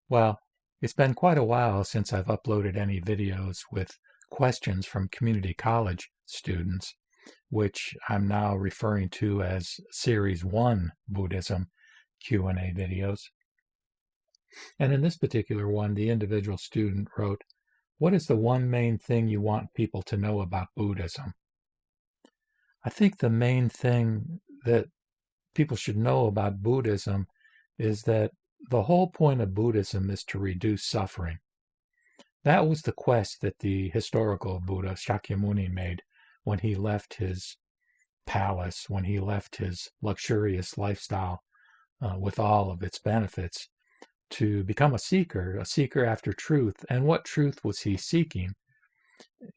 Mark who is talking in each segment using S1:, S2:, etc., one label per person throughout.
S1: Well, it's been quite a while since I've uploaded any videos with questions from community college students, which I'm now referring to as Series 1 Buddhism Q&A videos. And in this particular one, the individual student wrote, "What is the one main thing you want people to know about Buddhism?" I think the main thing that people should know about Buddhism is that the whole point of Buddhism is to reduce suffering. That was the quest that the historical Buddha Shakyamuni made when he left his palace, when he left his luxurious lifestyle with all of its benefits, to become a seeker after truth. And what truth was he seeking?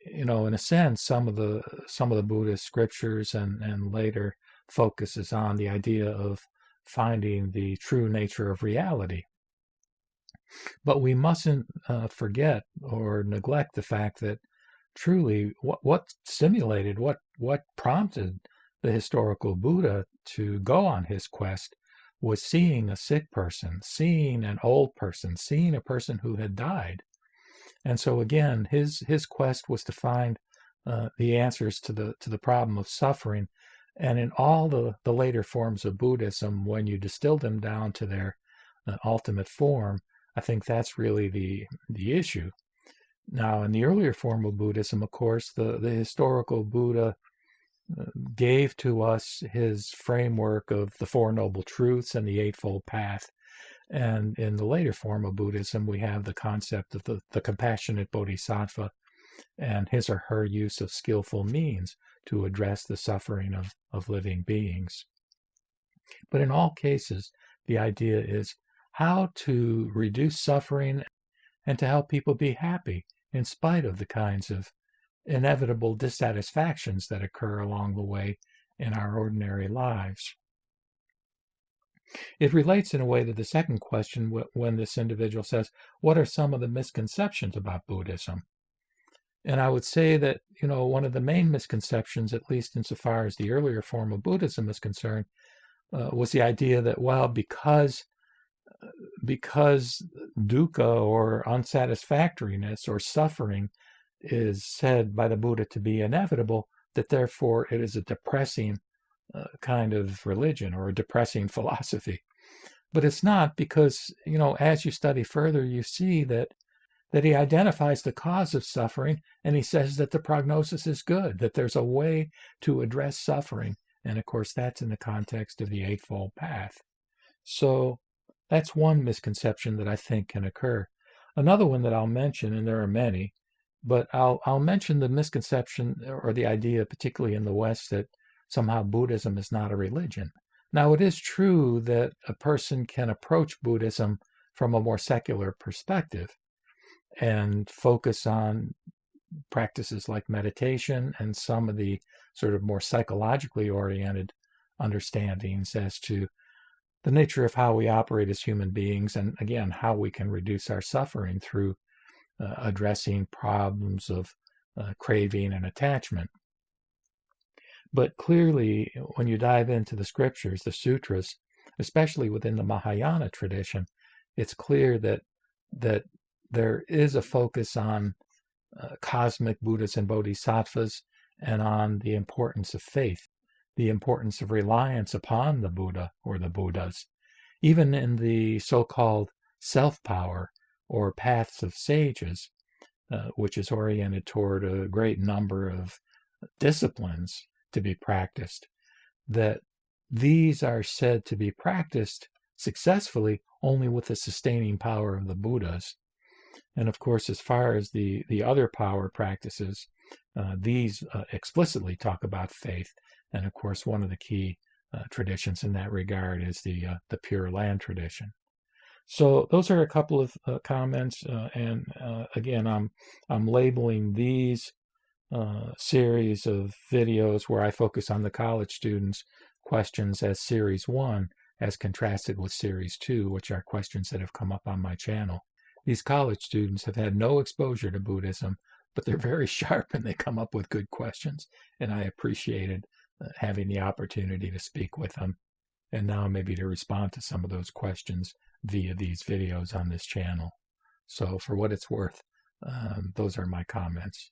S1: In a sense, some of the Buddhist scriptures and later focuses on the idea of finding the true nature of reality. But we mustn't forget or neglect the fact that truly what stimulated, what prompted the historical Buddha to go on his quest was seeing a sick person, seeing an old person, seeing a person who had died. And so again, his quest was to find the answers to the problem of suffering. And in all the later forms of Buddhism, when you distill them down to their ultimate form, I think that's really the issue. Now, in the earlier form of Buddhism, of course, the historical Buddha gave to us his framework of the Four Noble Truths and the Eightfold Path. And in the later form of Buddhism, we have the concept of the compassionate bodhisattva and his or her use of skillful means to address the suffering of living beings. But in all cases, the idea is how to reduce suffering and to help people be happy in spite of the kinds of inevitable dissatisfactions that occur along the way in our ordinary lives. It relates in a way to the second question when this individual says, "What are some of the misconceptions about Buddhism?" And I would say that, one of the main misconceptions, at least insofar as the earlier form of Buddhism is concerned, was the idea that, well, because dukkha or unsatisfactoriness or suffering is said by the Buddha to be inevitable, that therefore it is a depressing kind of religion or a depressing philosophy. But it's not, because, as you study further, you see that he identifies the cause of suffering, and he says that the prognosis is good, that there's a way to address suffering. And of course, that's in the context of the Eightfold Path. So that's one misconception that I think can occur. Another one that I'll mention, and there are many, but I'll mention the misconception or the idea, particularly in the West, that somehow Buddhism is not a religion. Now, it is true that a person can approach Buddhism from a more secular perspective and focus on practices like meditation and some of the sort of more psychologically oriented understandings as to the nature of how we operate as human beings, and again, how we can reduce our suffering through addressing problems of craving and attachment. But clearly, when you dive into the scriptures, the sutras, especially within the Mahayana tradition, it's clear that there is a focus on cosmic Buddhas and Bodhisattvas and on the importance of faith, the importance of reliance upon the Buddha or the Buddhas. Even in the so-called self-power or paths of sages, which is oriented toward a great number of disciplines to be practiced, that these are said to be practiced successfully only with the sustaining power of the Buddhas. And of course, as far as the other power practices, these explicitly talk about faith. And of course, one of the key traditions in that regard is the Pure Land tradition. So those are a couple of comments, and again, I'm labeling these series of videos where I focus on the college students' questions as Series 1, as contrasted with Series 2, which are questions that have come up on my channel. These college students have had no exposure to Buddhism, but they're very sharp and they come up with good questions, and I appreciated having the opportunity to speak with them, and now maybe to respond to some of those questions via these videos on this channel. So for what it's worth, those are my comments.